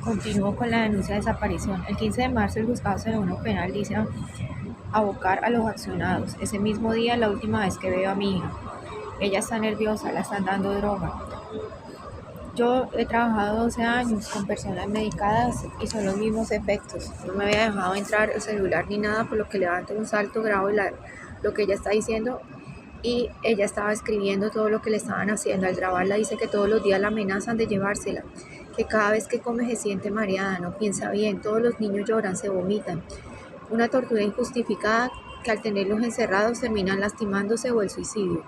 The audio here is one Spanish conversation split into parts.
Continúo con la denuncia de desaparición. El 15 de marzo el juzgado 01 penal dice abocar a los accionados. Ese mismo día la última vez que veo a mi hija. Ella está nerviosa, la están dando droga. Yo he trabajado 12 años con personas medicadas y son los mismos efectos. No me había dejado entrar el celular ni nada, por lo que levanto un salto, grabo lo que ella está diciendo, y ella estaba escribiendo todo lo que le estaban haciendo. Al grabarla dice que todos los días la amenazan de llevársela, que cada vez que come se siente mareada, no piensa bien, todos los niños lloran, se vomitan. Una tortura injustificada que al tenerlos encerrados terminan lastimándose o el suicidio.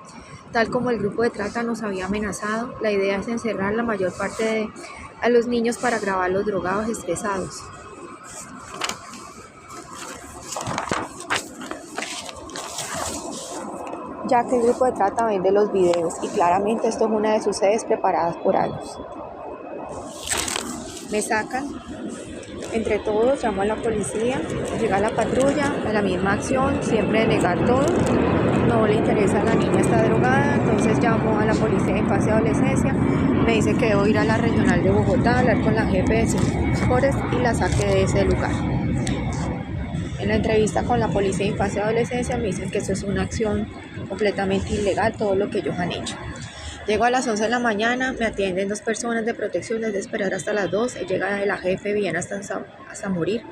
Tal como el grupo de trata nos había amenazado, la idea es encerrar la mayor parte a los niños para grabarlos drogados, estresados. Ya que el grupo de trata vende los videos y claramente esto es una de sus sedes preparadas por años. Me sacan, entre todos llamo a la policía, llega la patrulla, a la misma acción, siempre de negar todo. No le interesa, la niña está drogada, entonces llamo a la policía de infancia y adolescencia, me dice que debo ir a la regional de Bogotá, hablar con la jefe de Cifores y la saque de ese lugar. En la entrevista con la policía de infancia y adolescencia me dicen que eso es una acción completamente ilegal, todo lo que ellos han hecho. Llego a las 11 de la mañana, me atienden 2 personas de protección, es de esperar hasta las 2, llega la jefe bien hasta morir.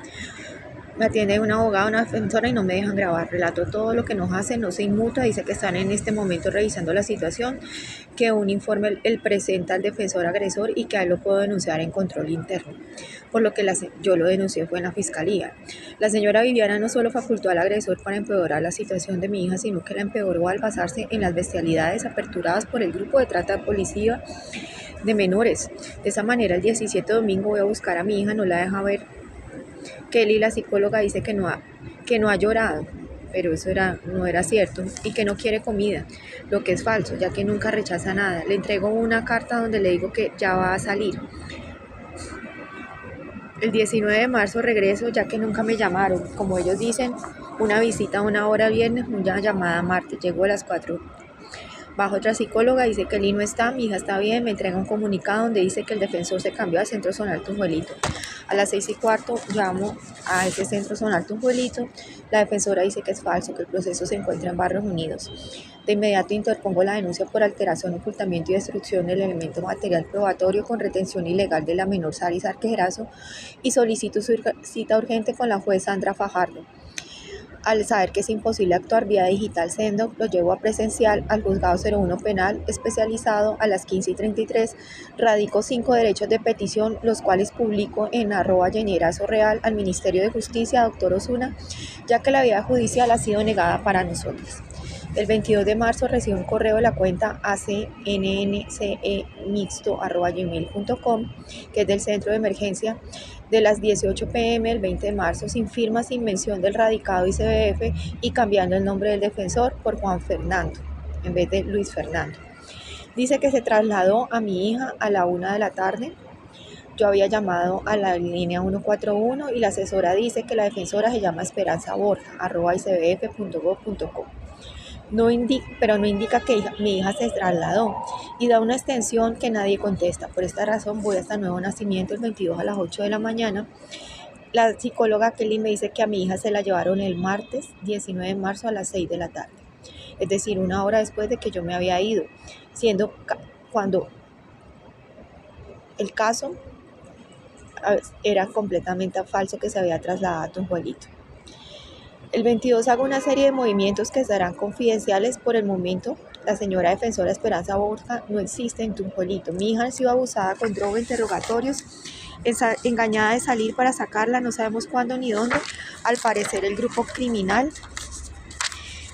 Me atiende un abogado, una defensora y no me dejan grabar. Relato todo lo que nos hacen, no se inmuta, dice que están en este momento revisando la situación, que un informe el presenta al defensor agresor y que a él lo puedo denunciar en control interno. Por lo que yo lo denuncié fue en la fiscalía. La señora Viviana no solo facultó al agresor para empeorar la situación de mi hija, sino que la empeoró al basarse en las bestialidades aperturadas por el grupo de trata policía de menores. De esa manera, el 17 domingo voy a buscar a mi hija, no la deja ver. Kelly, la psicóloga, dice que no ha llorado, pero eso no era cierto, y que no quiere comida, lo que es falso, ya que nunca rechaza nada. Le entrego una carta donde le digo que ya va a salir. El 19 de marzo regreso, ya que nunca me llamaron, como ellos dicen, una visita a una hora viernes, una llamada martes, llego a las 4. Bajo otra psicóloga, dice que Eli no está, mi hija está bien, me entrega un comunicado donde dice que el defensor se cambió al Centro Zonal Tunjuelito. A las 6:15 llamo a ese Centro Zonal Tunjuelito, la defensora dice que es falso, que el proceso se encuentra en Barrios Unidos. De inmediato interpongo la denuncia por alteración, ocultamiento y destrucción del elemento material probatorio con retención ilegal de la menor Saris Arquerazo y solicito su cita urgente con la juez Sandra Fajardo. Al saber que es imposible actuar vía digital Sendo, lo llevo a presencial al juzgado 01 penal especializado a las 15:33. Radico 5 derechos de petición, los cuales publico en @Jennierazo-Real al Ministerio de Justicia, doctor Osuna, ya que la vía judicial ha sido negada para nosotros. El 22 de marzo recibo un correo de la cuenta acnncemixto@gmail.com, que es del centro de emergencia, de las 18 p.m. el 20 de marzo, sin firma, sin mención del radicado y CBF, y cambiando el nombre del defensor por Juan Fernando, en vez de Luis Fernando. Dice que se trasladó a mi hija a la 1 de la tarde. Yo había llamado a la línea 141 y la asesora dice que la defensora se llama Esperanza Borja, @icbf.gov.co. Pero no indica que mi hija se trasladó y da una extensión que nadie contesta. Por esta razón voy hasta Nuevo Nacimiento el 22 a las 8 de la mañana. La psicóloga Kelly me dice que a mi hija se la llevaron el martes 19 de marzo a las 6 de la tarde. Es decir, una hora después de que yo me había ido, siendo cuando el caso era completamente falso que se había trasladado a Tunjuelito. El 22 hago una serie de movimientos que serán confidenciales por el momento. La señora defensora Esperanza Borja no existe en Tunjuelito. Mi hija ha sido abusada con droga, interrogatorios, engañada de salir para sacarla, no sabemos cuándo ni dónde. Al parecer el grupo criminal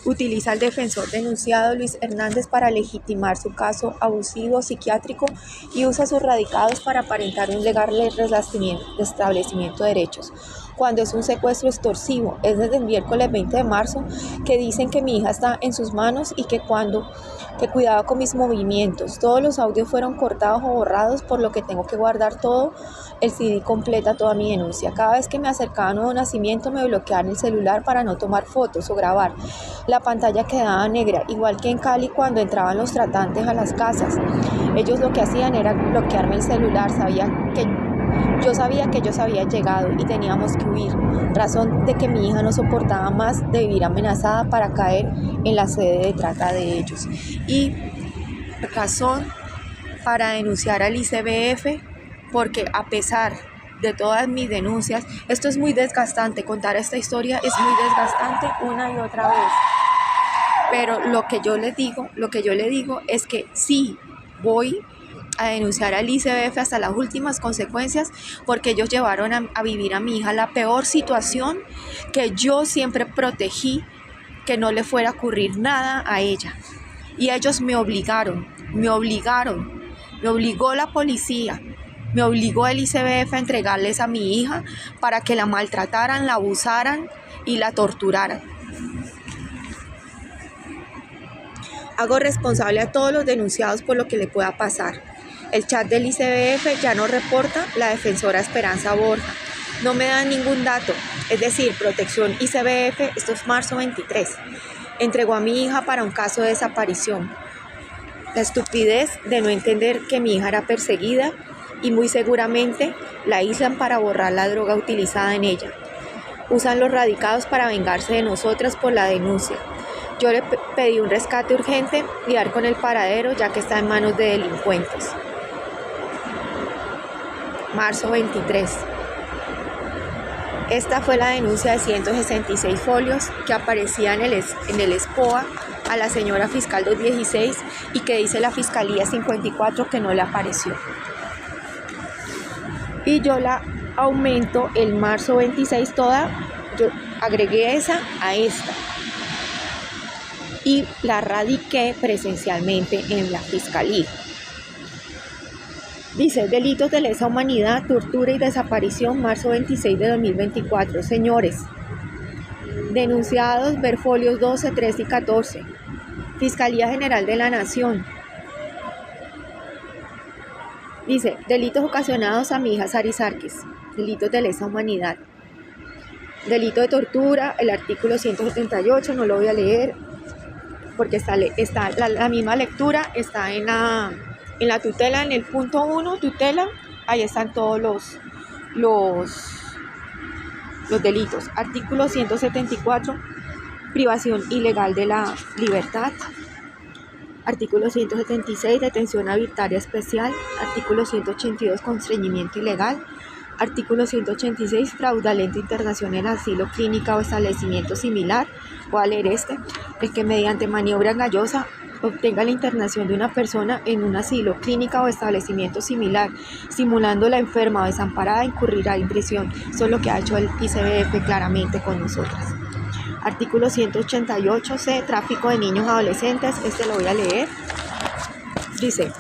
utiliza al defensor denunciado Luis Hernández para legitimar su caso abusivo psiquiátrico y usa sus radicados para aparentar un legal restablecimiento de derechos, cuando es un secuestro extorsivo. Es desde el miércoles 20 de marzo que dicen que mi hija está en sus manos y que cuidaba con mis movimientos. Todos los audios fueron cortados o borrados, por lo que tengo que guardar todo. El CD completa toda mi denuncia. Cada vez que me acercaba a Nuevo Nacimiento me bloqueaban el celular para no tomar fotos o grabar. La pantalla quedaba negra, igual que en Cali cuando entraban los tratantes a las casas. Ellos lo que hacían era bloquearme el celular, sabían que Yo sabía que ellos habían llegado y teníamos que huir, razón de que mi hija no soportaba más de vivir amenazada para caer en la sede de trata de ellos. Y razón para denunciar al ICBF, porque a pesar de todas mis denuncias, esto es muy desgastante, contar esta historia es muy desgastante una y otra vez. Pero lo que yo le digo es que sí voy a denunciar al ICBF hasta las últimas consecuencias, porque ellos llevaron a vivir a mi hija la peor situación, que yo siempre protegí que no le fuera a ocurrir nada a ella. Y ellos me obligó la policía, me obligó el ICBF a entregarles a mi hija para que la maltrataran, la abusaran y la torturaran. Hago responsable a todos los denunciados por lo que le pueda pasar. El chat del ICBF ya no reporta la defensora Esperanza Borja. No me dan ningún dato, es decir, Protección ICBF, esto es marzo 23. Entregó a mi hija para un caso de desaparición. La estupidez de no entender que mi hija era perseguida y muy seguramente la aíslan para borrar la droga utilizada en ella. Usan los radicados para vengarse de nosotras por la denuncia. Yo le pedí un rescate urgente y dar con el paradero, ya que está en manos de delincuentes. Marzo 23. Esta fue la denuncia de 166 folios que aparecía en el SPOA a la señora fiscal 216 y que dice la fiscalía 54 que no le apareció. Y yo la aumento el marzo 26 toda, yo agregué esa a esta y la radiqué presencialmente en la fiscalía. Dice, delitos de lesa humanidad, tortura y desaparición, marzo 26 de 2024. Señores, denunciados, ver folios 12, 13 y 14. Fiscalía General de la Nación. Dice, delitos ocasionados a mi hija Sari Sárquez, delitos de lesa humanidad. Delito de tortura, el artículo 178, no lo voy a leer, porque está la misma lectura, está en la tutela, en el punto 1, tutela, ahí están todos los delitos. Artículo 174, privación ilegal de la libertad. Artículo 176, detención arbitraria especial. Artículo 182, constreñimiento ilegal. Artículo 186, fraudulenta internación en asilo, clínica o establecimiento similar. Voy a leer el que mediante maniobra engañosa obtenga la internación de una persona en un asilo, clínica o establecimiento similar, simulando la enferma o desamparada, incurrirá en prisión. Eso es lo que ha hecho el ICBF claramente con nosotras. Artículo 188C, tráfico de niños adolescentes, lo voy a leer. Dice,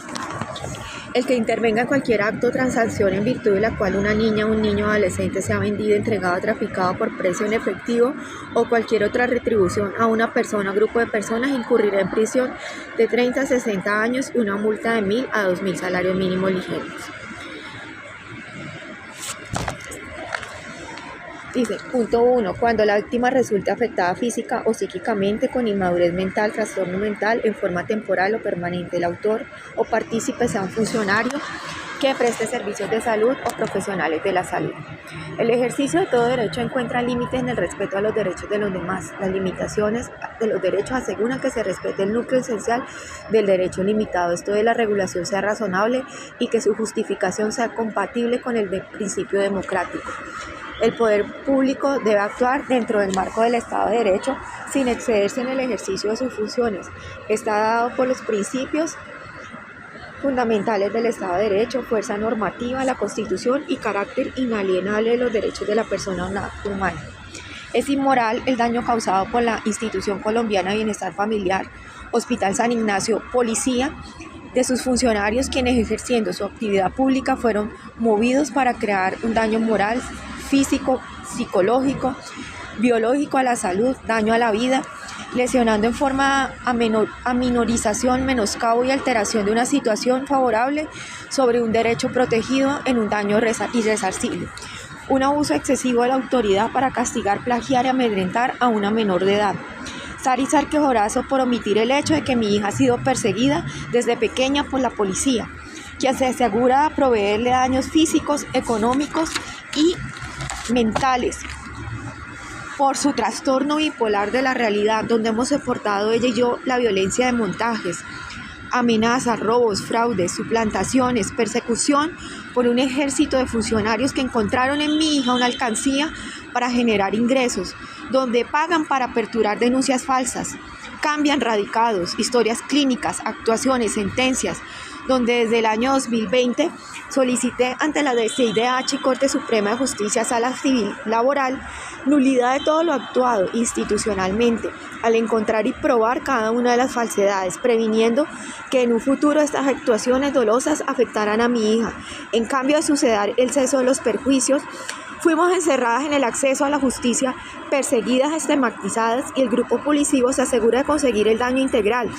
el que intervenga en cualquier acto o transacción en virtud de la cual una niña o un niño adolescente sea vendido, entregado o traficado por precio en efectivo o cualquier otra retribución a una persona o grupo de personas, incurrirá en prisión de 30 a 60 años y una multa de 1.000 a 2.000 salarios mínimos ligeros. Dice, punto 1. Cuando la víctima resulte afectada física o psíquicamente con inmadurez mental, trastorno mental en forma temporal o permanente, el autor o partícipe sea un funcionario que preste servicios de salud o profesionales de la salud. El ejercicio de todo derecho encuentra límites en el respeto a los derechos de los demás. Las limitaciones de los derechos aseguran que se respete el núcleo esencial del derecho limitado, esto de la regulación sea razonable y que su justificación sea compatible con el principio democrático. El poder público debe actuar dentro del marco del Estado de Derecho sin excederse en el ejercicio de sus funciones. Está dado por los principios fundamentales del Estado de Derecho, fuerza normativa, la Constitución y carácter inalienable de los derechos de la persona humana. Es inmoral el daño causado por la Institución Colombiana de Bienestar Familiar, Hospital San Ignacio, Policía, de sus funcionarios quienes ejerciendo su actividad pública fueron movidos para crear un daño moral, físico, psicológico, biológico a la salud, daño a la vida, lesionando en forma a minorización, menoscabo y alteración de una situación favorable sobre un derecho protegido en un daño irresarcible. Un abuso excesivo de la autoridad para castigar, plagiar y amedrentar a una menor de edad. Sari Sárquez Orazo por omitir el hecho de que mi hija ha sido perseguida desde pequeña por la policía. quien se asegura proveerle daños físicos, económicos y mentales por su trastorno bipolar de la realidad, donde hemos soportado ella y yo la violencia de montajes, amenazas, robos, fraudes, suplantaciones, persecución por un ejército de funcionarios que encontraron en mi hija una alcancía para generar ingresos, donde pagan para aperturar denuncias falsas, cambian radicados, historias clínicas, actuaciones, sentencias, donde desde el año 2020 solicité ante la CIDH y Corte Suprema de Justicia Sala Civil Laboral nulidad de todo lo actuado institucionalmente, al encontrar y probar cada una de las falsedades, previniendo que en un futuro estas actuaciones dolosas afectaran a mi hija. En cambio de suceder el cese de los perjuicios, fuimos encerradas en el acceso a la justicia, perseguidas, estigmatizadas, y el grupo policivo se asegura de conseguir el daño integral,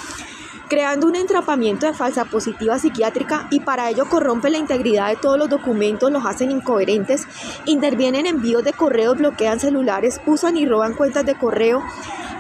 creando un entrapamiento de falsa positiva psiquiátrica, y para ello corrompen la integridad de todos los documentos, los hacen incoherentes, intervienen en envíos de correos, bloquean celulares, usan y roban cuentas de correo,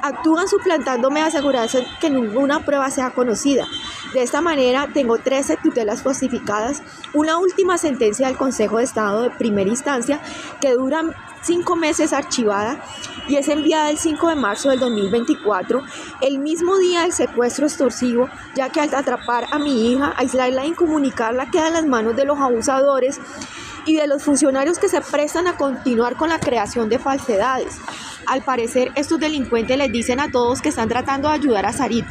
actúan suplantándome, asegurándose que ninguna prueba sea conocida. De esta manera tengo 13 tutelas falsificadas, una última sentencia del Consejo de Estado de primera instancia que dura 5 meses archivada y es enviada el 5 de marzo del 2024, el mismo día del secuestro extorsivo, ya que al atrapar a mi hija, aislarla e incomunicarla queda en las manos de los abusadores y de los funcionarios que se prestan a continuar con la creación de falsedades. Al parecer, estos delincuentes les dicen a todos que están tratando de ayudar a Sarit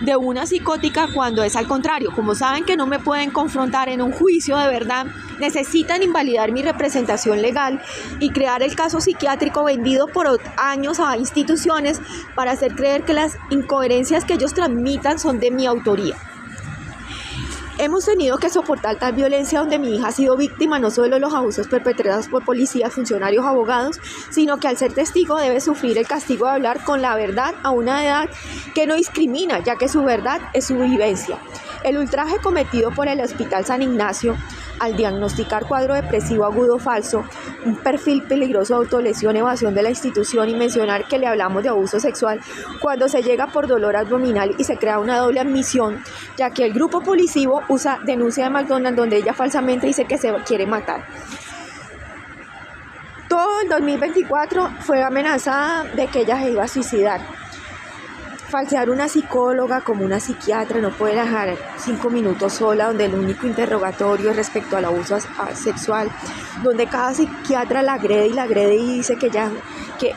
de una psicótica, cuando es al contrario. Como saben que no me pueden confrontar en un juicio de verdad, necesitan invalidar mi representación legal y crear el caso psiquiátrico vendido por años a instituciones para hacer creer que las incoherencias que ellos transmitan son de mi autoría. Hemos tenido que soportar tal violencia donde mi hija ha sido víctima no solo de los abusos perpetrados por policías, funcionarios, abogados, sino que al ser testigo debe sufrir el castigo de hablar con la verdad a una edad que no discrimina, ya que su verdad es su vivencia. El ultraje cometido por el Hospital San Ignacio al diagnosticar cuadro depresivo agudo falso, un perfil peligroso de autolesión, evasión de la institución y mencionar que le hablamos de abuso sexual cuando se llega por dolor abdominal y se crea una doble admisión, ya que el grupo policivo usa denuncia de McDonald's donde ella falsamente dice que se quiere matar. Todo el 2024 fue amenazada de que ella se iba a suicidar. Falsear una psicóloga como una psiquiatra, no puede dejar 5 minutos sola, donde el único interrogatorio es respecto al abuso sexual, donde cada psiquiatra la agrede y dice que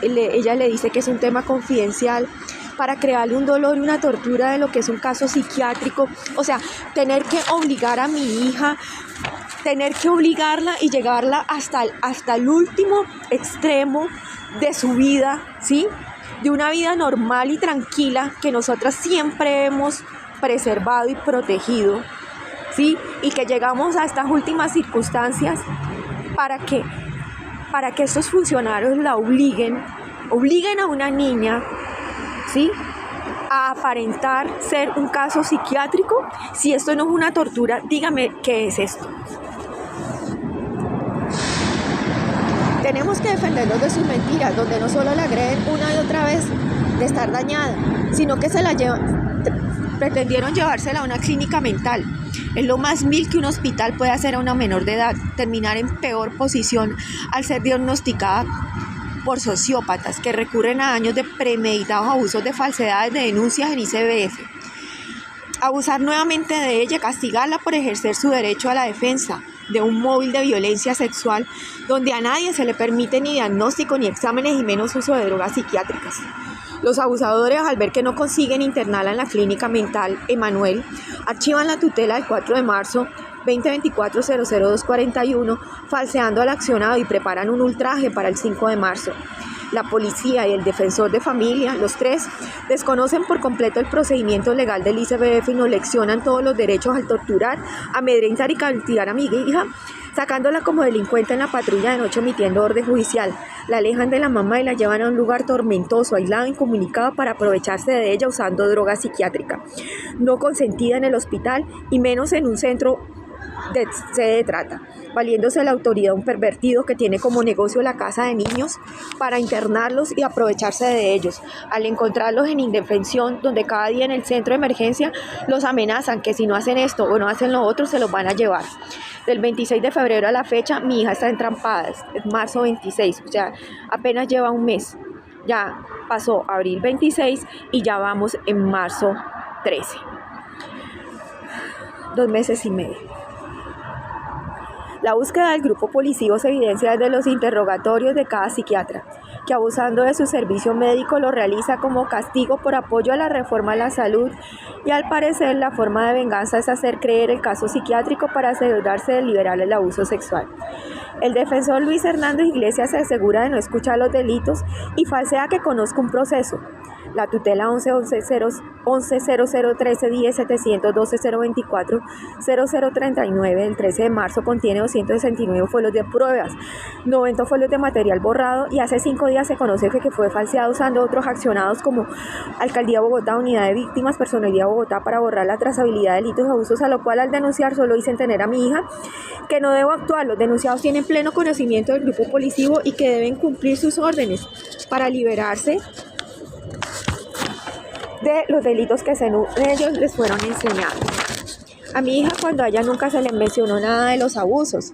ella le dice que es un tema confidencial, para crearle un dolor y una tortura de lo que es un caso psiquiátrico. O sea, tener que obligar a mi hija, tener que obligarla y llegarla hasta el último extremo de su vida, ¿sí?, de una vida normal y tranquila que nosotras siempre hemos preservado y protegido, ¿sí? Y que llegamos a estas últimas circunstancias para que estos funcionarios la obliguen a una niña, ¿sí?, a aparentar ser un caso psiquiátrico. Si esto no es una tortura, dígame qué es esto. Tenemos que defendernos de sus mentiras, donde no solo la agreden una y otra vez de estar dañada, sino que pretendieron llevársela a una clínica mental. Es lo más vil que un hospital puede hacer a una menor de edad, terminar en peor posición al ser diagnosticada por sociópatas que recurren a años de premeditados abusos de falsedades de denuncias en ICBF. Abusar nuevamente de ella, castigarla por ejercer su derecho a la defensa de un móvil de violencia sexual donde a nadie se le permite ni diagnóstico ni exámenes y menos uso de drogas psiquiátricas. Los abusadores, al ver que no consiguen internarla en la clínica mental Emanuel, archivan la tutela del 4 de marzo 2024 00241, falseando al accionado, y preparan un ultraje para el 5 de marzo. La policía y el defensor de familia, los tres, desconocen por completo el procedimiento legal del ICBF y nos leccionan todos los derechos al torturar, amedrentar y castigar a mi hija, sacándola como delincuente en la patrulla de noche emitiendo orden judicial. La alejan de la mamá y la llevan a un lugar tormentoso, aislado, incomunicado, para aprovecharse de ella usando droga psiquiátrica, no consentida en el hospital y menos en un centro de sede de trata. valiéndose de la autoridad un pervertido que tiene como negocio la casa de niños para internarlos y aprovecharse de ellos. Al encontrarlos en indefensión, donde cada día en el centro de emergencia los amenazan que si no hacen esto o no hacen lo otro, se los van a llevar. Del 26 de febrero a la fecha, mi hija está entrampada, es marzo 26, o sea, apenas lleva un mes. Ya pasó abril 26 y ya vamos en marzo 13. 2 meses y medio. La búsqueda del grupo policivo se evidencia desde los interrogatorios de cada psiquiatra, que abusando de su servicio médico lo realiza como castigo por apoyo a la reforma a la salud, y al parecer la forma de venganza es hacer creer el caso psiquiátrico para asegurarse de liberar el abuso sexual. El defensor Luis Hernández Iglesias se asegura de no escuchar los delitos y falsea que conozca un proceso. La tutela 11-0013-10-712-024-0039 del 13 de marzo contiene 269 folios de pruebas, 90 folios de material borrado, y hace 5 días se conoce que fue falseado usando otros accionados como Alcaldía Bogotá, Unidad de Víctimas, Personería Bogotá para borrar la trazabilidad de delitos y abusos, a lo cual al denunciar solo dicen tener a mi hija que no debo actuar. Los denunciados tienen pleno conocimiento del grupo policivo y que deben cumplir sus órdenes para liberarse de los delitos que ellos les fueron enseñados. A mi hija, cuando a ella nunca se le mencionó nada de los abusos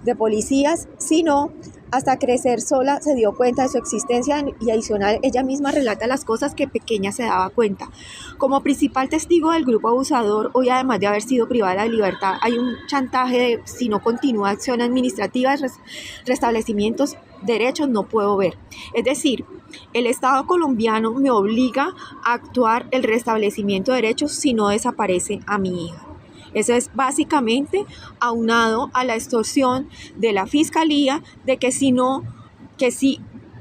de policías, sino hasta crecer sola se dio cuenta de su existencia, y adicional ella misma relata las cosas que pequeña se daba cuenta. Como principal testigo del grupo abusador, hoy además de haber sido privada de la libertad, hay un chantaje de si no continúa acción administrativa, restablecimientos derechos no puedo ver. Es decir, el Estado colombiano me obliga a actuar el restablecimiento de derechos si no desaparece a mi hija. Eso es básicamente aunado a la extorsión de la Fiscalía de que si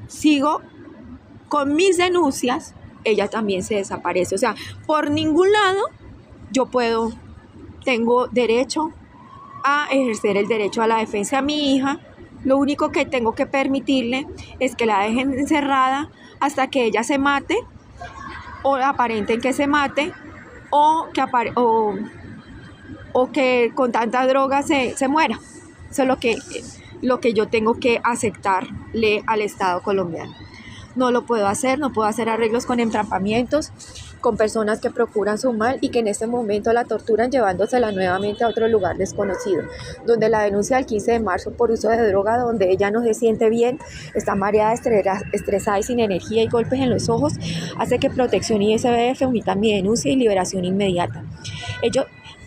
sigo con mis denuncias, ella también se desaparece. O sea, por ningún lado tengo derecho a ejercer el derecho a la defensa a mi hija. Lo único que tengo que permitirle es que la dejen encerrada hasta que ella se mate, o aparenten que se mate, o que con tanta droga se muera. Eso es lo que yo tengo que aceptarle al Estado colombiano. No lo puedo hacer, no puedo hacer arreglos con entrampamientos, con personas que procuran su mal y que en este momento la torturan llevándosela nuevamente a otro lugar desconocido, donde la denuncia del 15 de marzo por uso de droga, donde ella no se siente bien, está mareada, estresada y sin energía y golpes en los ojos, hace que Protección y ICBF omitan mi denuncia y liberación inmediata.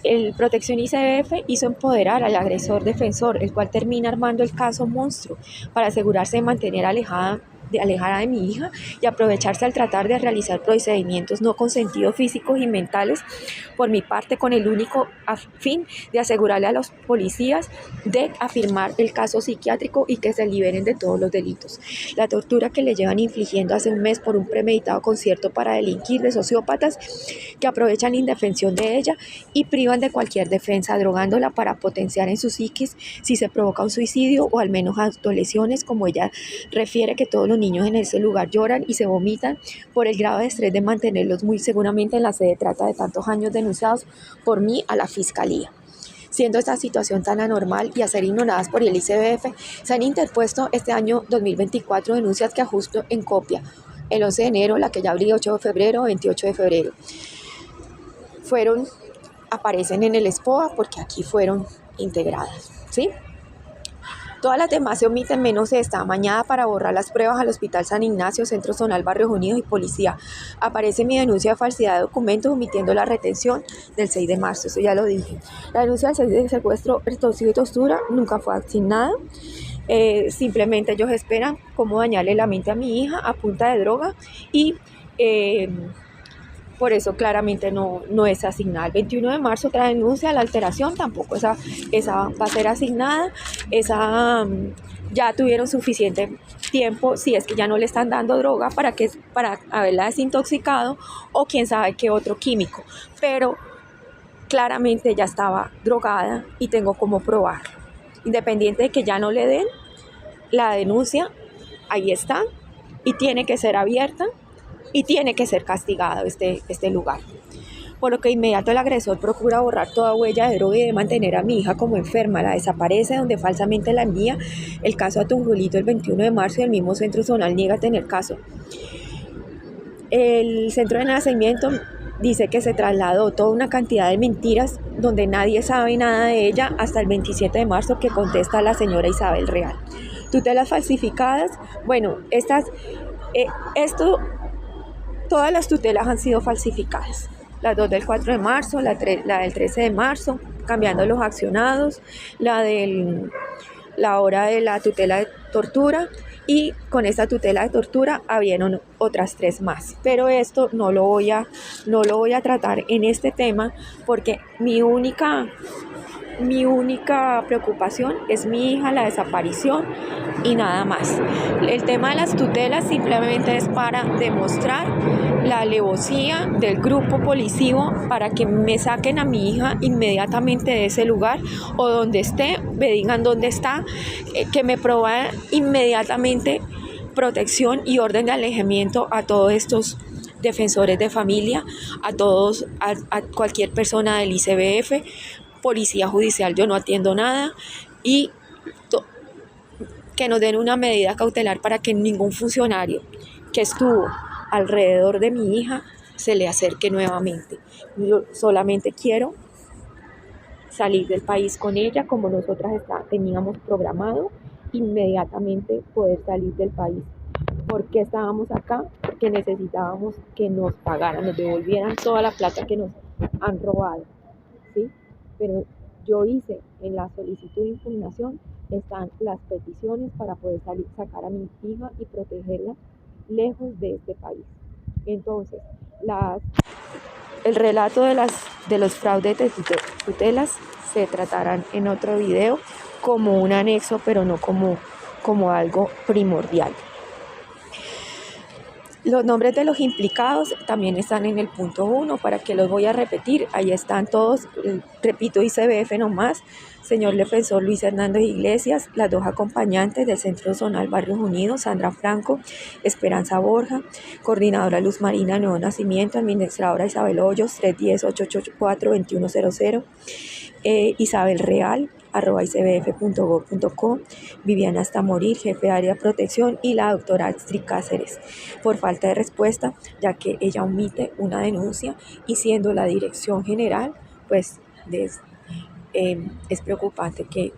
El Protección ICBF hizo empoderar al agresor defensor, el cual termina armando el caso monstruo para asegurarse de mantener alejada de mi hija y aprovecharse al tratar de realizar procedimientos no consentidos físicos y mentales por mi parte, con el único fin de asegurarle a los policías de afirmar el caso psiquiátrico y que se liberen de todos los delitos. La tortura que le llevan infligiendo hace un mes por un premeditado concierto para delinquir, de sociópatas que aprovechan la indefensión de ella y privan de cualquier defensa, drogándola para potenciar en su psiquis si se provoca un suicidio o al menos autolesiones, como ella refiere que todos los niños en ese lugar lloran y se vomitan por el grado de estrés de mantenerlos muy seguramente en la sede de trata de tantos años denunciados por mí a la Fiscalía. Siendo esta situación tan anormal y a ser ignoradas por el ICBF, se han interpuesto este año 2024 denuncias que ajusto en copia. El 11 de enero, la que ya abrí 8 de febrero, 28 de febrero. Aparecen en el SPOA porque aquí fueron integradas, ¿sí? Todas las demás se omiten menos esta, amañada para borrar las pruebas al Hospital San Ignacio, Centro Zonal Barrios Unidos y Policía. Aparece mi denuncia de falsedad de documentos omitiendo la retención del 6 de marzo, eso ya lo dije. La denuncia del 6 de secuestro, extorsión y tortura nunca fue asignada. Simplemente ellos esperan cómo dañarle la mente a mi hija a punta de droga y por eso claramente no es asignada. El 21 de marzo otra denuncia, la alteración, tampoco esa va a ser asignada. Ya tuvieron suficiente tiempo, si es que ya no le están dando droga para haberla desintoxicado o quién sabe qué otro químico, pero claramente ya estaba drogada y tengo cómo probarlo. Independiente de que ya no le den la denuncia, ahí está y tiene que ser abierta y tiene que ser castigado este lugar. por lo que inmediato el agresor procura borrar toda huella de droga y de mantener a mi hija como enferma. La desaparece, donde falsamente la envía el caso a Tunjulito el 21 de marzo y el mismo centro zonal niega tener caso. El centro de nacimiento dice que se trasladó toda una cantidad de mentiras donde nadie sabe nada de ella hasta el 27 de marzo, que contesta la señora Isabel Real. Tutelas falsificadas. Bueno, todas las tutelas han sido falsificadas. Las dos del 4 de marzo, la del 13 de marzo, cambiando los accionados, la hora de la tutela de tortura, y con esta tutela de tortura habieron otras 3 más. Pero esto no lo voy a tratar en este tema, porque mi única preocupación es mi hija, la desaparición y nada más. El tema de las tutelas simplemente es para demostrar la alevosía del grupo policivo para que me saquen a mi hija inmediatamente de ese lugar, o donde esté, me digan dónde está, que me provean inmediatamente protección y orden de alejamiento a todos estos defensores de familia, a cualquier persona del ICBF, Policía Judicial. Yo no atiendo nada, y que nos den una medida cautelar para que ningún funcionario que estuvo alrededor de mi hija se le acerque nuevamente. Yo solamente quiero salir del país con ella, como nosotras teníamos programado, inmediatamente poder salir del país. ¿Por qué estábamos acá? Porque necesitábamos que nos pagaran, nos devolvieran toda la plata que nos han robado, ¿sí? Pero yo hice en la solicitud de impugnación, están las peticiones para poder sacar a mi hija y protegerla lejos de este país. Entonces, el relato de los fraudes de tutelas se tratarán en otro video como un anexo, pero no como algo primordial. Los nombres de los implicados también están en el punto 1, para que los voy a repetir. Ahí están todos, repito, ICBF nomás, señor defensor Luis Hernández Iglesias, las 2 acompañantes del Centro Zonal Barrios Unidos, Sandra Franco, Esperanza Borja, coordinadora Luz Marina Nuevo Nacimiento, administradora Isabel Hoyos, 310-884-2100, Isabel Real, @icbf.gov.co, Viviana Hasta Morir, jefe de área de protección, y la doctora Astrid Cáceres, por falta de respuesta, ya que ella omite una denuncia, y siendo la dirección general, pues es preocupante que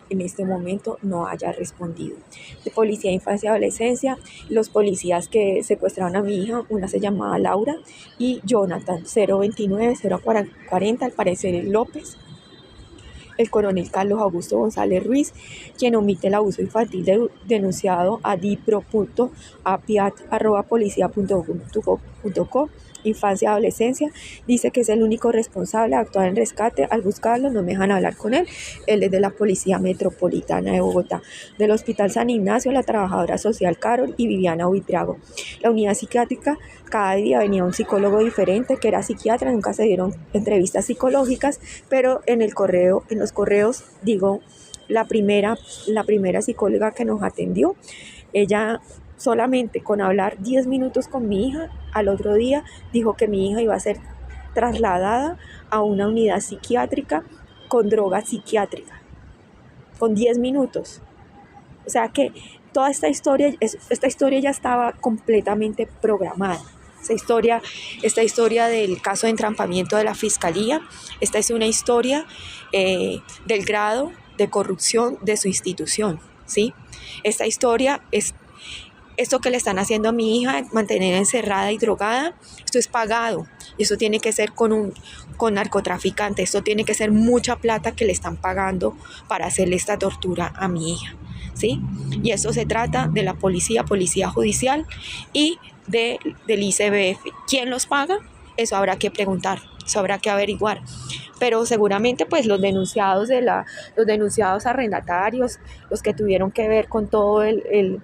en este momento no haya respondido. De Policía de Infancia y Adolescencia, los policías que secuestraron a mi hija, una se llamaba Laura y Jonathan, 029-040, al parecer López. El coronel Carlos Augusto González Ruiz, quien omite el abuso infantil denunciado a diproput@policía.gov.co. Infancia y Adolescencia, dice que es el único responsable de actuar en rescate. Al buscarlo no me dejan hablar con él. Él es de la Policía Metropolitana de Bogotá. Del Hospital San Ignacio, la trabajadora social Carol y Viviana Buitrago. La unidad psiquiátrica, cada día venía un psicólogo diferente, que era psiquiatra, nunca se dieron entrevistas psicológicas, pero en los correos, la primera psicóloga que nos atendió, ella solamente con hablar 10 minutos con mi hija, al otro día dijo que mi hija iba a ser trasladada a una unidad psiquiátrica con droga psiquiátrica, con 10 minutos. O sea que toda esta historia ya estaba completamente programada. Esta historia del caso de entrampamiento de la Fiscalía, esta es una historia del grado de corrupción de su institución, ¿sí? Esta historia es esto que le están haciendo a mi hija, mantener encerrada y drogada. Esto es pagado, y esto tiene que ser con narcotraficantes. Esto tiene que ser mucha plata que le están pagando para hacerle esta tortura a mi hija, ¿sí? Y esto se trata de la policía judicial y del ICBF. ¿Quién los paga? Eso habrá que preguntar, eso habrá que averiguar. Pero seguramente pues los denunciados arrendatarios, los que tuvieron que ver con todo el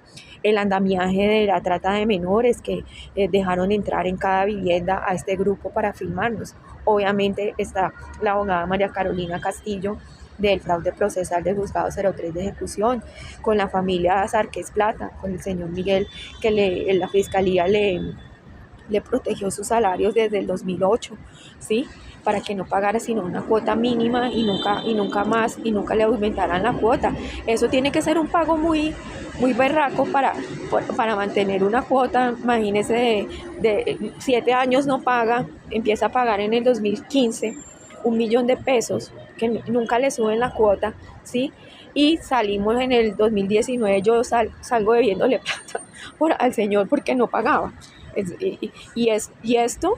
andamiaje de la trata de menores, que dejaron entrar en cada vivienda a este grupo para filmarnos. Obviamente está la abogada María Carolina Castillo, del fraude procesal del juzgado 03 de ejecución, con la familia Sarqués Plata, con el señor Miguel, que la fiscalía le le protegió sus salarios desde el 2008, ¿sí? Para que no pagara sino una cuota mínima y nunca más, y nunca le aumentaran la cuota. Eso tiene que ser un pago muy berraco para mantener una cuota. Imagínese, de 7 años no paga, empieza a pagar en el 2015 1.000.000 de pesos, que nunca le suben la cuota, ¿sí? Y salimos en el 2019, yo salgo debiéndole plata al señor porque no pagaba. Y esto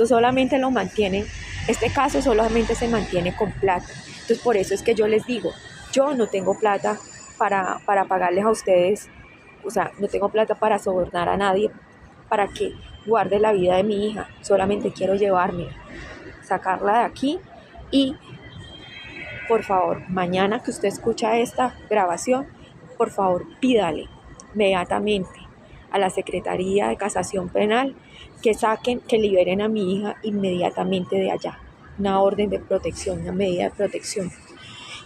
solamente lo mantiene, este caso solamente se mantiene con plata. Entonces por eso es que yo les digo, yo no tengo plata para pagarles a ustedes, o sea, no tengo plata para sobornar a nadie para que guarde la vida de mi hija, solamente quiero llevármela, sacarla de aquí. Y por favor, mañana que usted escucha esta grabación, por favor pídale inmediatamente a la Secretaría de Casación Penal que liberen a mi hija inmediatamente de allá. Una orden de protección, una medida de protección.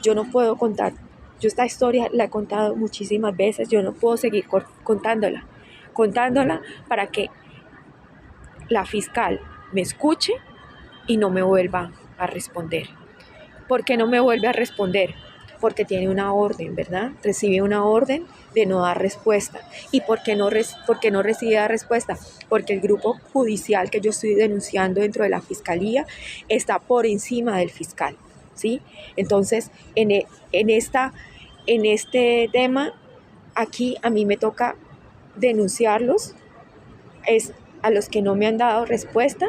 Yo no puedo contar, yo esta historia la he contado muchísimas veces, yo no puedo seguir contándola para que la fiscal me escuche y no me vuelva a responder. ¿Por qué no me vuelve a responder? Porque tiene una orden, ¿verdad? Recibe una orden de no dar respuesta. ¿Y por qué no recibe la respuesta? Porque el grupo judicial que yo estoy denunciando dentro de la fiscalía está por encima del fiscal, ¿sí? Entonces, en este tema, aquí a mí me toca denunciarlos, es a los que no me han dado respuesta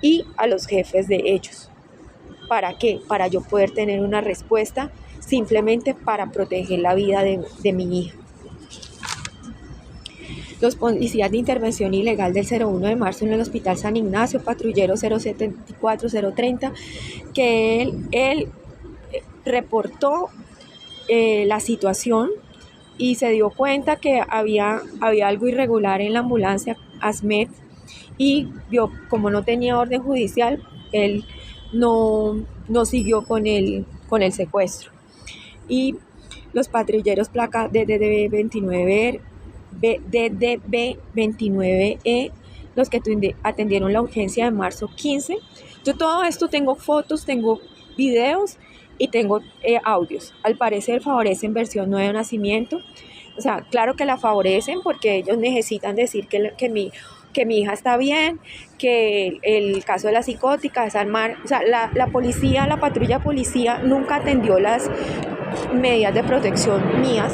y a los jefes de ellos. ¿Para qué? Para yo poder tener una respuesta, simplemente para proteger la vida de mi hija. Los policías de intervención ilegal del 01 de marzo en el Hospital San Ignacio, patrullero 074-030, que él reportó la situación y se dio cuenta que había algo irregular en la ambulancia ASMED, y vio, como no tenía orden judicial, él no siguió con el secuestro. Y los patrulleros placa DDB 29E, los que atendieron la urgencia de marzo 15. Yo todo esto tengo fotos, tengo videos y tengo audios. Al parecer favorecen versión 9 de nacimiento. O sea, claro que la favorecen porque ellos necesitan decir que mi hija está bien, que el caso de la psicótica es armar. O sea, la policía, la patrulla policía nunca atendió las medidas de protección mías,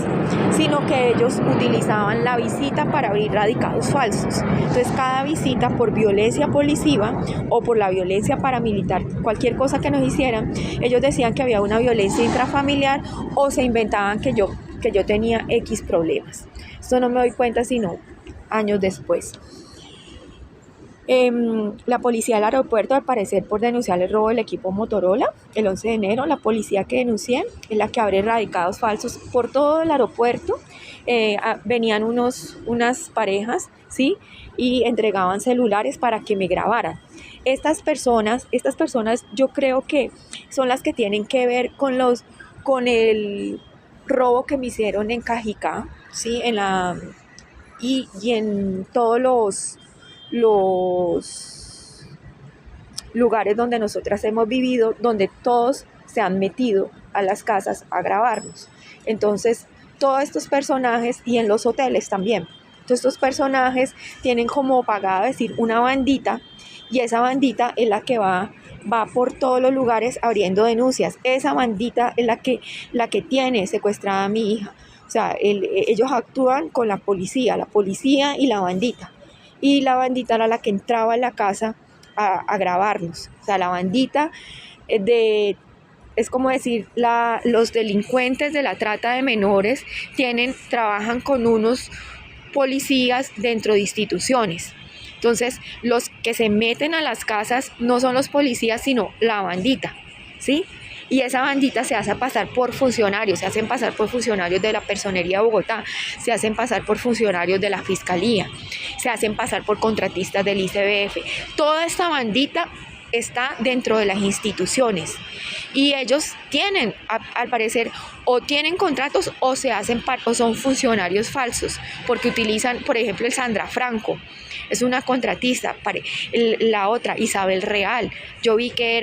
sino que ellos utilizaban la visita para abrir radicados falsos. Entonces, cada visita, por violencia policiva o por la violencia paramilitar, cualquier cosa que nos hicieran, ellos decían que había una violencia intrafamiliar o se inventaban que yo tenía X problemas. Esto no me doy cuenta sino años después. La policía del aeropuerto, al parecer por denunciar el robo del equipo Motorola el 11 de enero, la policía que denuncié es la que abre radicados falsos por todo el aeropuerto. Venían unas parejas, ¿sí? Y entregaban celulares para que me grabaran. Estas personas yo creo que son las que tienen que ver con el robo que me hicieron en Cajicá, ¿sí? Y en todos los lugares donde nosotras hemos vivido, donde todos se han metido a las casas a grabarnos. Entonces, todos estos personajes, y en los hoteles también, todos estos personajes tienen como pagada decir una bandita, y esa bandita es la que va por todos los lugares abriendo denuncias. Esa bandita es la que tiene secuestrada a mi hija. O sea, ellos actúan con la policía y la bandita. Y la bandita era la que entraba a la casa a grabarnos. O sea, la bandita es como decir, los delincuentes de la trata de menores trabajan con unos policías dentro de instituciones. Entonces, los que se meten a las casas no son los policías, sino la bandita, ¿sí? Y esa bandita se hace pasar por funcionarios, se hacen pasar por funcionarios de la Personería de Bogotá, se hacen pasar por funcionarios de la Fiscalía, se hacen pasar por contratistas del ICBF. Toda esta bandita está dentro de las instituciones y ellos tienen, al parecer, o tienen contratos o se hacen o son funcionarios falsos, porque utilizan, por ejemplo, el Sandra Franco, es una contratista. La otra, Isabel Real, yo vi que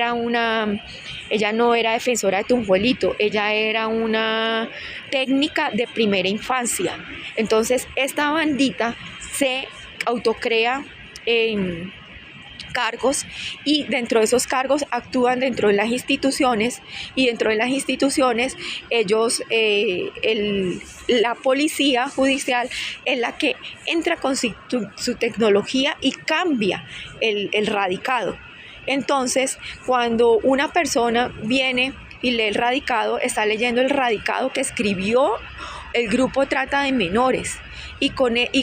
ella no era defensora de Tunjuelito, ella era una técnica de primera infancia. Entonces esta bandita se autocrea cargos y dentro de esos cargos actúan dentro de las instituciones y dentro de las instituciones ellos, la policía judicial es la que entra con su tecnología y cambia el radicado. Entonces, cuando una persona viene y lee el radicado, está leyendo el radicado que escribió el grupo Trata de Menores. Y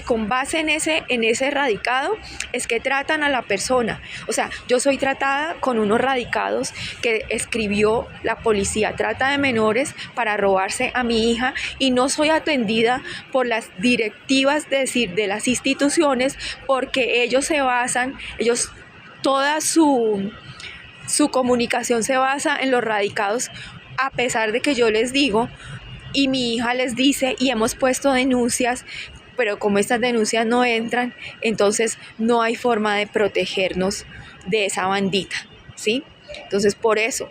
con base en ese radicado es que tratan a la persona. O sea, yo soy tratada con unos radicados que escribió la policía Trata de Menores para robarse a mi hija y no soy atendida por las directivas, de las instituciones, porque ellos se basan, toda su comunicación se basa en los radicados, a pesar de que yo les digo y mi hija les dice y hemos puesto denuncias, pero como estas denuncias no entran, entonces no hay forma de protegernos de esa bandita, ¿sí? Entonces, por eso,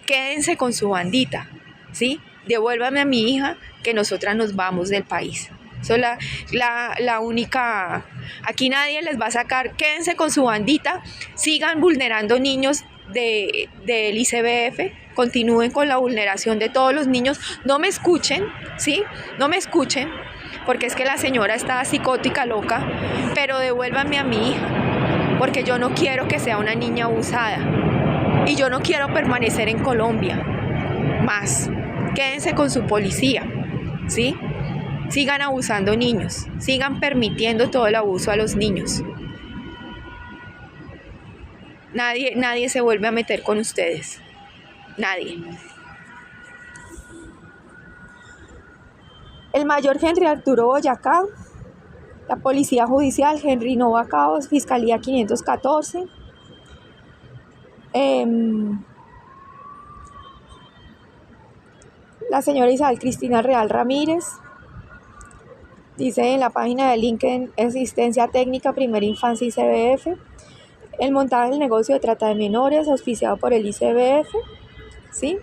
quédense con su bandita, ¿sí? Devuélvame a mi hija, que nosotras nos vamos del país. Eso es la única... Aquí nadie les va a sacar. Quédense con su bandita, sigan vulnerando niños del ICBF, continúen con la vulneración de todos los niños. No me escuchen, ¿sí? No me escuchen, porque es que la señora está psicótica, loca, pero devuélvanme a mi hija, porque yo no quiero que sea una niña abusada y yo no quiero permanecer en Colombia más. Quédense con su policía, ¿sí? Sigan abusando niños, sigan permitiendo todo el abuso a los niños. Nadie se vuelve a meter con ustedes, nadie. El mayor Henry Arturo Boyacá, la Policía Judicial, Henry Nova Caos, Fiscalía 514. La señora Isabel Cristina Real Ramírez, dice en la página de LinkedIn, Asistencia Técnica Primera Infancia ICBF, el montaje del negocio de trata de menores auspiciado por el ICBF, ¿sí?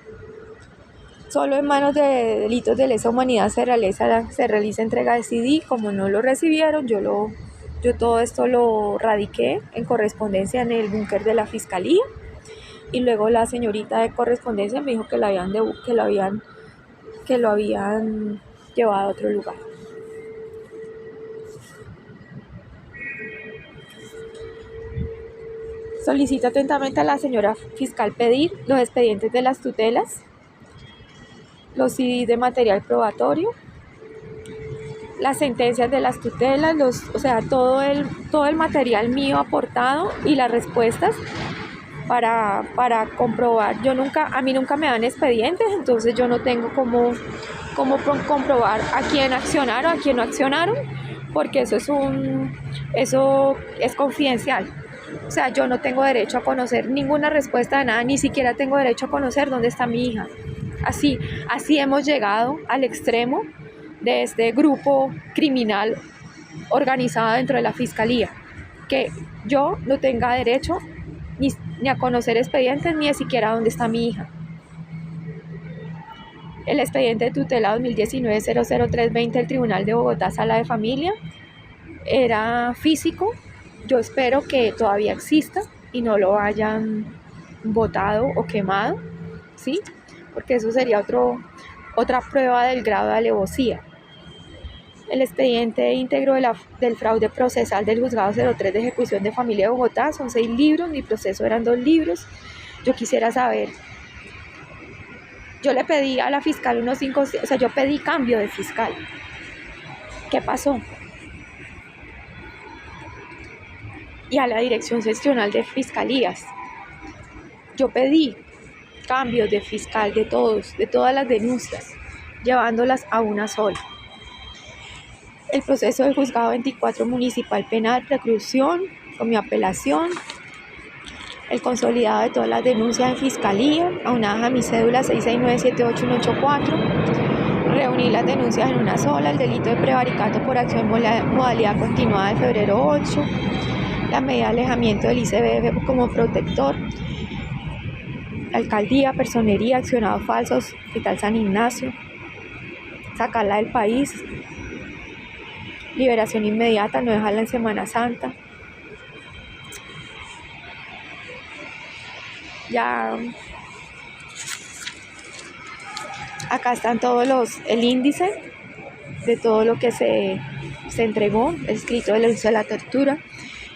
Solo en manos de delitos de lesa humanidad se realiza entrega de CD. Como no lo recibieron, yo todo esto lo radiqué en correspondencia en el búnker de la fiscalía y luego la señorita de correspondencia me dijo que lo habían llevado a otro lugar. Solicito atentamente a la señora fiscal pedir los expedientes de las tutelas, los CDs de material probatorio, las sentencias de las tutelas, todo el material mío aportado y las respuestas para comprobar. A mí nunca me dan expedientes, entonces yo no tengo cómo comprobar a quién accionaron, a quién no accionaron, porque eso es confidencial. O sea, yo no tengo derecho a conocer ninguna respuesta de nada, ni siquiera tengo derecho a conocer dónde está mi hija. Así hemos llegado al extremo de este grupo criminal organizado dentro de la fiscalía, que yo no tenga derecho ni a conocer expedientes, ni siquiera dónde está mi hija. El expediente de tutela 2019-00320 del Tribunal de Bogotá, Sala de Familia, era físico. Yo espero que todavía exista y no lo hayan botado o quemado, ¿sí? Porque eso sería otra prueba del grado de alevosía. El expediente íntegro del fraude procesal del juzgado 03 de ejecución de familia de Bogotá, son 6 libros, mi proceso eran 2 libros. Yo quisiera saber, yo le pedí a la fiscal yo pedí cambio de fiscal. ¿Qué pasó? Y a la Dirección Seccional de Fiscalías, yo pedí cambios de fiscal de todas las denuncias, llevándolas a una sola. El proceso del juzgado 24 municipal penal, preclusión, con mi apelación, el consolidado de todas las denuncias en fiscalía, aunadas a mi cédula 669788184, reuní las denuncias en una sola, el delito de prevaricato por acción modalidad continuada de febrero 8, la medida de alejamiento del ICBF como protector, alcaldía, personería, accionados falsos, Hospital San Ignacio, sacarla del país, liberación inmediata, no dejarla en Semana Santa. Ya acá están el índice de todo lo que se entregó, el escrito del uso de la tortura,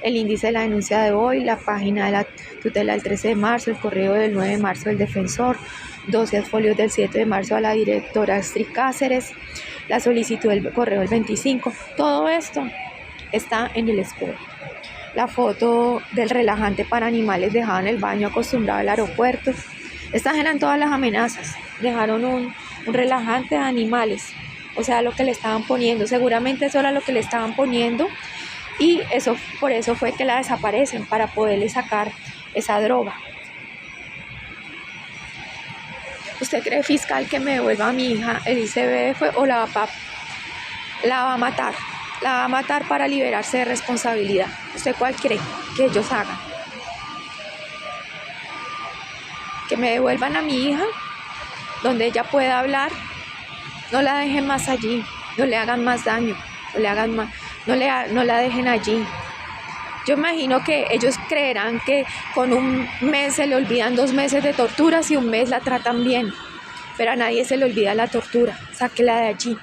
el índice de la denuncia de hoy, la página de la tutela del 13 de marzo, el correo del 9 de marzo del defensor, 12 folios del 7 de marzo a la directora Astrid Cáceres, la solicitud del correo del 25, todo esto está en el espejo. La foto del relajante para animales dejada en el baño acostumbrado al aeropuerto. Estas eran todas las amenazas. Dejaron un relajante a animales, o sea, lo que le estaban poniendo, seguramente eso era lo que le estaban poniendo, y por eso fue que la desaparecen, para poderle sacar esa droga. ¿Usted cree, fiscal, que me devuelva a mi hija el ICBF o la va a matar? La va a matar para liberarse de responsabilidad. ¿Usted cuál cree que ellos hagan? Que me devuelvan a mi hija, donde ella pueda hablar, no la dejen más allí, no le hagan más daño, no la dejen allí. Yo imagino que ellos creerán que con un mes se le olvidan 2 meses de torturas y un mes la tratan bien, pero a nadie se le olvida la tortura, sáquela de allí.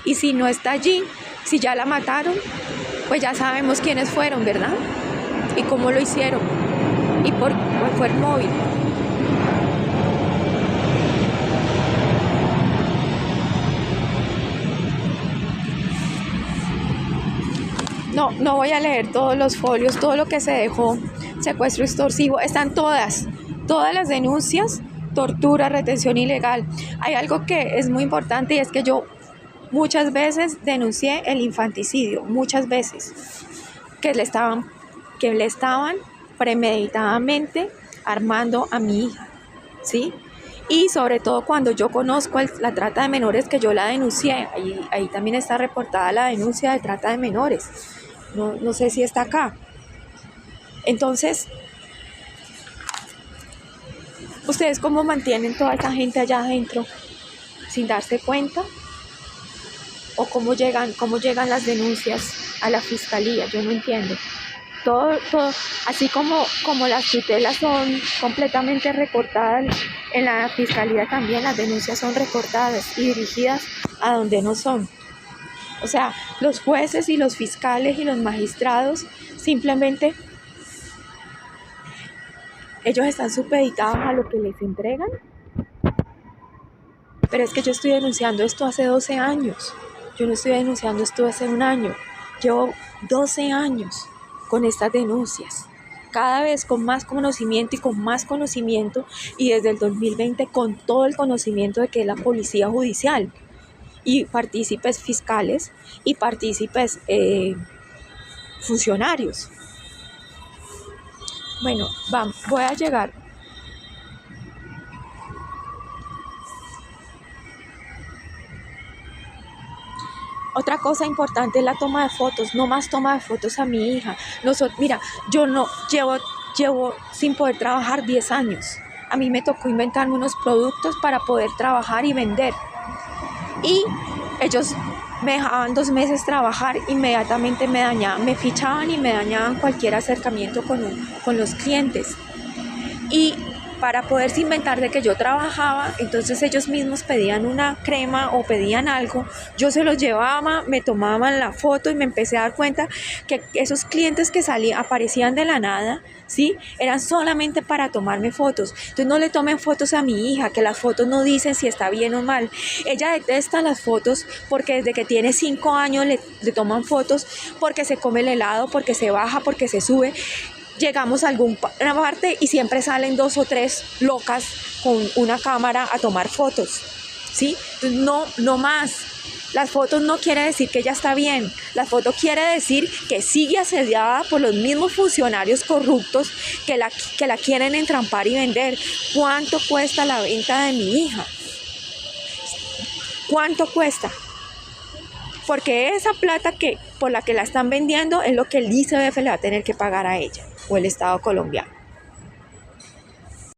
Y si no está allí, si ya la mataron, pues ya sabemos quiénes fueron, ¿verdad? Y cómo lo hicieron, y cuál fue el móvil. No voy a leer todos los folios, todo lo que se dejó, secuestro extorsivo, están todas las denuncias, tortura, retención ilegal. Hay algo que es muy importante, y es que yo muchas veces denuncié el infanticidio, muchas veces, que le estaban premeditadamente armando a mi hija, ¿sí? Y sobre todo cuando yo conozco la trata de menores, que yo la denuncié, ahí también está reportada la denuncia de trata de menores, no sé si está acá. Entonces, ¿ustedes cómo mantienen toda esa gente allá adentro sin darse cuenta? ¿O cómo llegan las denuncias a la fiscalía? Yo no entiendo. Todo, así como las tutelas son completamente recortadas, en la fiscalía también las denuncias son recortadas y dirigidas a donde no son. O sea, los jueces y los fiscales y los magistrados simplemente, ellos están supeditados a lo que les entregan. Pero es que yo estoy denunciando esto hace 12 años. Yo no estoy denunciando esto hace 1 año. Llevo 12 años con estas denuncias, cada vez con más conocimiento y con más conocimiento, y desde el 2020 con todo el conocimiento de que es la policía judicial, y partícipes fiscales y partícipes funcionarios. Bueno, voy a llegar. Otra cosa importante es la toma de fotos, no más toma de fotos a mi hija. Mira, yo no llevo sin poder trabajar 10 años. A mí me tocó inventarme unos productos para poder trabajar y vender. Y ellos me dejaban 2 meses trabajar, inmediatamente me dañaban, me fichaban y me dañaban cualquier acercamiento con los clientes. Y para poderse inventar de que yo trabajaba, entonces ellos mismos pedían una crema o pedían algo, yo se los llevaba, me tomaban la foto y me empecé a dar cuenta que esos clientes que aparecían de la nada, ¿sí? Eran solamente para tomarme fotos. Entonces no le tomen fotos a mi hija, que las fotos no dicen si está bien o mal. Ella detesta las fotos porque desde que tiene 5 años le toman fotos, porque se come el helado, porque se baja, porque se sube. Llegamos a alguna parte y siempre salen 2 o 3 locas con una cámara a tomar fotos, ¿sí? Entonces, no más. Las fotos no quiere decir que ella está bien. La foto quiere decir que sigue asediada por los mismos funcionarios corruptos que la quieren entrampar y vender. ¿Cuánto cuesta la venta de mi hija? ¿Cuánto cuesta? Porque esa plata por la que la están vendiendo es lo que el ICBF le va a tener que pagar a ella o el Estado colombiano.